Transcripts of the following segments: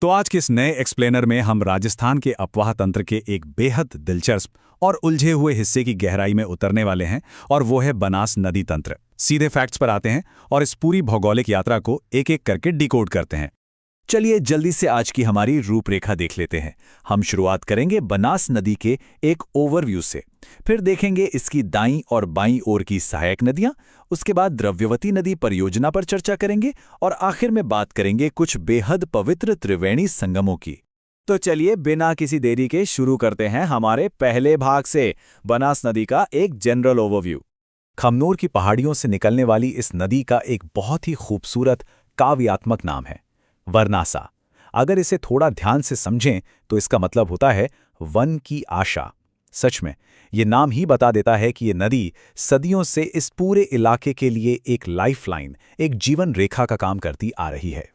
तो आज के इस नए एक्सप्लेनर में हम राजस्थान के अपवाह तंत्र के एक बेहद दिलचस्प और उलझे हुए हिस्से की गहराई में उतरने वाले हैं, और वो है बनास नदी तंत्र। सीधे फैक्ट्स पर आते हैं और इस पूरी भौगोलिक यात्रा को एक एक करके डिकोड करते हैं। चलिए जल्दी से आज की हमारी रूपरेखा देख लेते हैं। हम शुरुआत करेंगे बनास नदी के एक ओवरव्यू से, फिर देखेंगे इसकी दाईं और बाईं ओर की सहायक नदियां, उसके बाद द्रव्यवती नदी परियोजना पर चर्चा करेंगे और आखिर में बात करेंगे कुछ बेहद पवित्र त्रिवेणी संगमों की। तो चलिए बिना किसी देरी के शुरू करते हैं हमारे पहले भाग से, बनास नदी का एक जनरल ओवरव्यू। खमनोर की पहाड़ियों से निकलने वाली इस नदी का एक बहुत ही खूबसूरत काव्यात्मक नाम है वर्नासा। अगर इसे थोड़ा ध्यान से समझें तो इसका मतलब होता है वन की आशा। सच में ये नाम ही बता देता है कि ये नदी सदियों से इस पूरे इलाके के लिए एक लाइफलाइन, एक जीवन रेखा का काम करती आ रही है।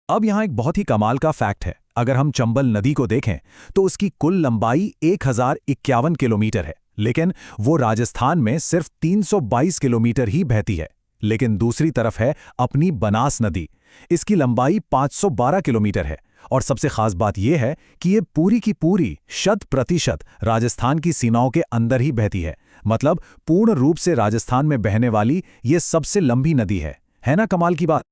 अब यहाँ एक बहुत ही कमाल का फैक्ट है। अगर हम चंबल नदी को देखें तो उसकी कुल लंबाई 1051 किलोमीटर है, लेकिन वो राजस्थान में सिर्फ 322 किलोमीटर ही बहती है। लेकिन दूसरी तरफ है अपनी बनास नदी, इसकी लंबाई 512 किलोमीटर है, और सबसे खास बात यह है कि ये पूरी की पूरी 100% राजस्थान की सीमाओं के अंदर ही बहती है। मतलब पूर्ण रूप से राजस्थान में बहने वाली ये सबसे लंबी नदी है ना कमाल की बात।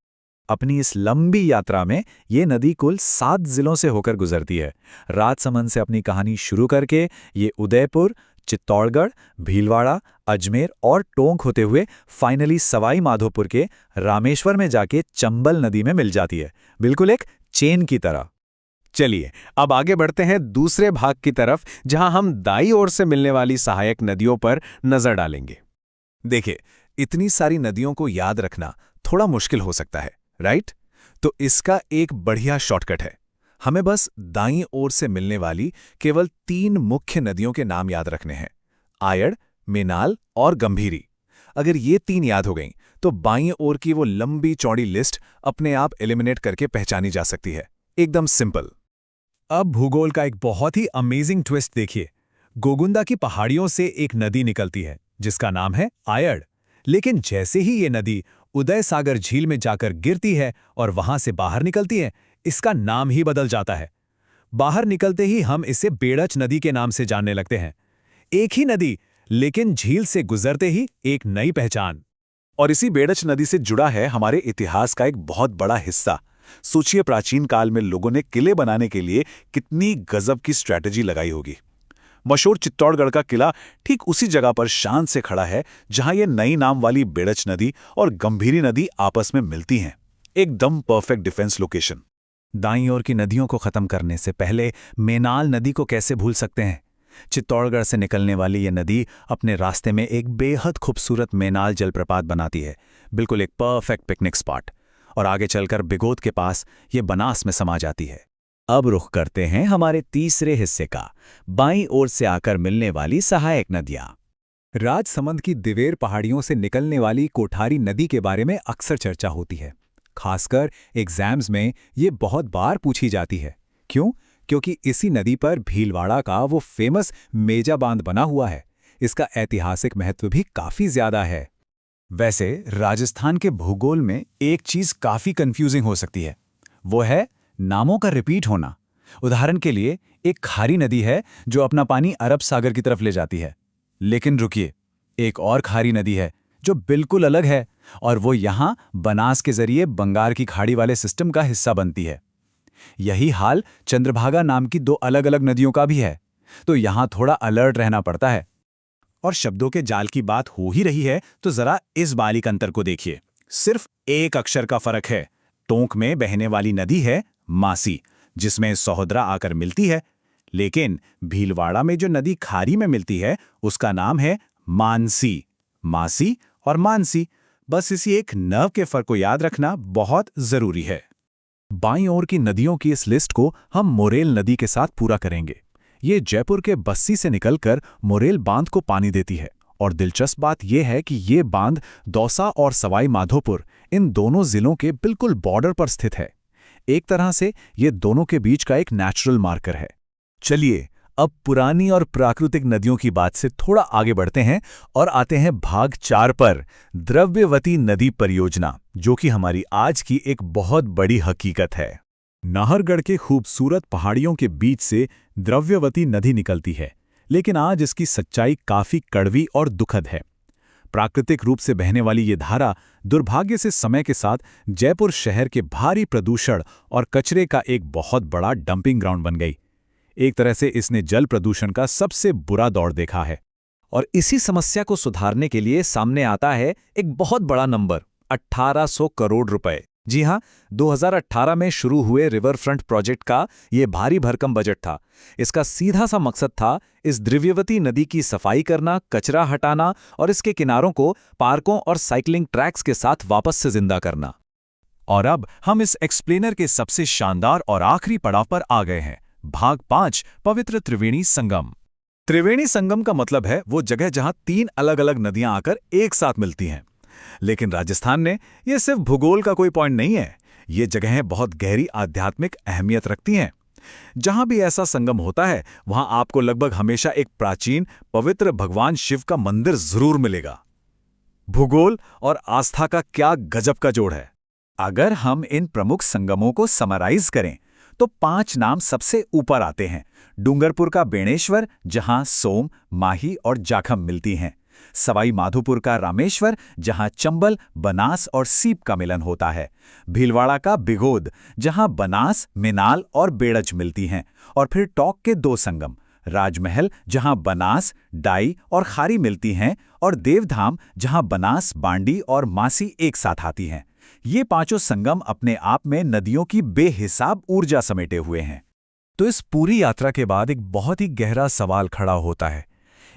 अपनी इस लंबी यात्रा में ये नदी कुल 7 जिलों से होकर गुजरती है। राजसमंद से अपनी कहानी शुरू करके ये उदयपुर, चित्तौड़गढ़, भीलवाड़ा, अजमेर और टोंक होते हुए फाइनली सवाई माधोपुर के रामेश्वर में जाके चंबल नदी में मिल जाती है, बिल्कुल एक चेन की तरह। चलिए अब आगे बढ़ते हैं दूसरे भाग की तरफ, जहां हम दाईं ओर से मिलने वाली सहायक नदियों पर नजर डालेंगे। देखिए, इतनी सारी नदियों को याद रखना थोड़ा मुश्किल हो सकता है, राइट? तो इसका एक बढ़िया शॉर्टकट है। हमें बस दाईं ओर से मिलने वाली केवल 3 मुख्य नदियों के नाम याद रखने हैं, आयड़, मेनाल और गंभीरी। अगर ये 3 याद हो गईं, तो बाईं ओर की वो लंबी चौड़ी लिस्ट अपने आप एलिमिनेट करके पहचानी जा सकती है। एकदम सिंपल। अब भूगोल का एक बहुत ही अमेजिंग ट्विस्ट देखिए। गोगुंदा की पहाड़ियों से एक नदी निकलती है जिसका नाम है आयड़, लेकिन जैसे ही ये नदी उदय सागर झील में जाकर गिरती है और वहां से बाहर निकलती है, इसका नाम ही बदल जाता है। बाहर निकलते ही हम इसे बेड़च नदी के नाम से जानने लगते हैं। एक ही नदी, लेकिन झील से गुजरते ही एक नई पहचान। और इसी बेड़च नदी से जुड़ा है हमारे इतिहास का एक बहुत बड़ा हिस्सा। सोचिए, प्राचीन काल में लोगों ने किले बनाने के लिए कितनी गजब की स्ट्रैटेजी लगाई होगी। मशहूर चित्तौड़गढ़ का किला ठीक उसी जगह पर शान से खड़ा है जहां ये नई नाम वाली बेड़च नदी और गंभीरी नदी आपस में मिलती हैं। एकदम परफेक्ट डिफेंस लोकेशन। दाईं ओर की नदियों को खत्म करने से पहले मेनाल नदी को कैसे भूल सकते हैं। चित्तौड़गढ़ से निकलने वाली ये नदी अपने रास्ते में एक बेहद खूबसूरत मेनाल जलप्रपात बनाती है, बिल्कुल एक परफेक्ट पिकनिक स्पॉट। और आगे चलकर बिगोद के पास ये बनास में समा जाती है। अब रुख करते हैं हमारे तीसरे हिस्से का, बाईं ओर से आकर मिलने वाली सहायक नदियां। राजसमंद की दिवेर पहाड़ियों से निकलने वाली कोठारी नदी के बारे में अक्सर चर्चा होती है। खासकर एग्जाम्स में ये बहुत बार पूछी जाती है। क्यों? क्योंकि इसी नदी पर भीलवाड़ा का वो फेमस मेजा बांध बना हुआ है। इसका ऐतिहासिक महत्व भी काफी ज्यादा है। वैसे राजस्थान के भूगोल में एक चीज काफी कंफ्यूजिंग हो सकती है, वो है नामों का रिपीट होना। उदाहरण के लिए एक खारी नदी है जो अपना पानी अरब सागर की तरफ ले जाती है, लेकिन रुकिए, एक और खारी नदी है जो बिल्कुल अलग है, और वो यहां बनास के जरिए बंगाल की खाड़ी वाले सिस्टम का हिस्सा बनती है। यही हाल चंद्रभागा नाम की 2 अलग अलग नदियों का भी है। तो यहां थोड़ा अलर्ट रहना पड़ता है। और शब्दों के जाल की बात हो ही रही है तो जरा इस बारीक अंतर को देखिए। सिर्फ एक अक्षर का फर्क है। टोंक में बहने वाली नदी है मासी, जिसमें सोहदरा आकर मिलती है, लेकिन भीलवाड़ा में जो नदी खारी में मिलती है उसका नाम है मानसी। मासी और मानसी, बस इसी एक न के फर्क को याद रखना बहुत जरूरी है। बाईं ओर की नदियों की इस लिस्ट को हम मोरेल नदी के साथ पूरा करेंगे। ये जयपुर के बस्सी से निकलकर मोरेल बांध को पानी देती है, और दिलचस्प बात यह है कि ये बांध दौसा और सवाई माधोपुर इन दोनों जिलों के बिल्कुल बॉर्डर पर स्थित है। एक तरह से ये दोनों के बीच का एक नेचुरल मार्कर है। चलिए अब पुरानी और प्राकृतिक नदियों की बात से थोड़ा आगे बढ़ते हैं और आते हैं भाग 4 पर, द्रव्यवती नदी परियोजना, जो कि हमारी आज की एक बहुत बड़ी हकीकत है। नाहरगढ़ के खूबसूरत पहाड़ियों के बीच से द्रव्यवती नदी निकलती है, लेकिन आज इसकी सच्चाई काफी कड़वी और दुखद है। प्राकृतिक रूप से बहने वाली ये धारा दुर्भाग्य से समय के साथ जयपुर शहर के भारी प्रदूषण और कचरे का एक बहुत बड़ा डंपिंग ग्राउंड बन गई। एक तरह से इसने जल प्रदूषण का सबसे बुरा दौर देखा है। और इसी समस्या को सुधारने के लिए सामने आता है एक बहुत बड़ा नंबर, 1800 करोड़ रुपए। जी हां, 2018 में शुरू हुए रिवर फ्रंट प्रोजेक्ट का ये भारी भरकम बजट था। इसका सीधा सा मकसद था इस द्रव्यवती नदी की सफाई करना, कचरा हटाना और इसके किनारों को पार्कों और साइकिलिंग ट्रैक्स के साथ वापस से जिंदा करना। और अब हम इस एक्सप्लेनर के सबसे शानदार और आखिरी पड़ाव पर आ गए हैं, भाग 5, पवित्र त्रिवेणी संगम। त्रिवेणी संगम का मतलब है वो जगह जहां 3 अलग अलग नदियां आकर एक साथ मिलती हैं। लेकिन राजस्थान ने ये सिर्फ भूगोल का कोई पॉइंट नहीं है, ये जगहें बहुत गहरी आध्यात्मिक अहमियत रखती हैं। जहां भी ऐसा संगम होता है वहां आपको लगभग हमेशा एक प्राचीन पवित्र भगवान शिव का मंदिर जरूर मिलेगा। भूगोल और आस्था का क्या गजब का जोड़ है। अगर हम इन प्रमुख संगमों को समराइज करें तो 5 नाम सबसे ऊपर आते हैं। डूंगरपुर का बेणेश्वर, जहां सोम, माही और जाखम मिलती हैं। सवाई माधोपुर का रामेश्वर, जहां चंबल, बनास और सीप का मिलन होता है। भीलवाड़ा का बिगोद, जहां बनास, मिनाल और बेड़ज मिलती हैं। और फिर टोंक के 2 संगम, राजमहल, जहां बनास, डाई और खारी मिलती हैं, और देवधाम, जहां बनास, बांडी और मासी एक साथ आती हैं। ये 5 संगम अपने आप में नदियों की बेहिसाब ऊर्जा समेटे हुए हैं। तो इस पूरी यात्रा के बाद एक बहुत ही गहरा सवाल खड़ा होता है।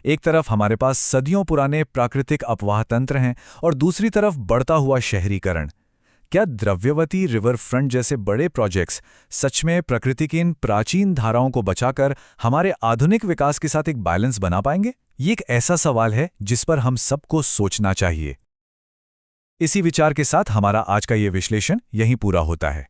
एक तरफ हमारे पास सदियों पुराने प्राकृतिक अपवाह तंत्र हैं और दूसरी तरफ बढ़ता हुआ शहरीकरण। क्या द्रव्यवती रिवर फ्रंट जैसे बड़े प्रोजेक्ट्स सच में प्रकृति की इन प्राचीन धाराओं को बचाकर हमारे आधुनिक विकास के साथ एक बैलेंस बना पाएंगे? ये एक ऐसा सवाल है जिस पर हम सबको सोचना चाहिए। इसी विचार के साथ हमारा आज का ये विश्लेषण यहीं पूरा होता है।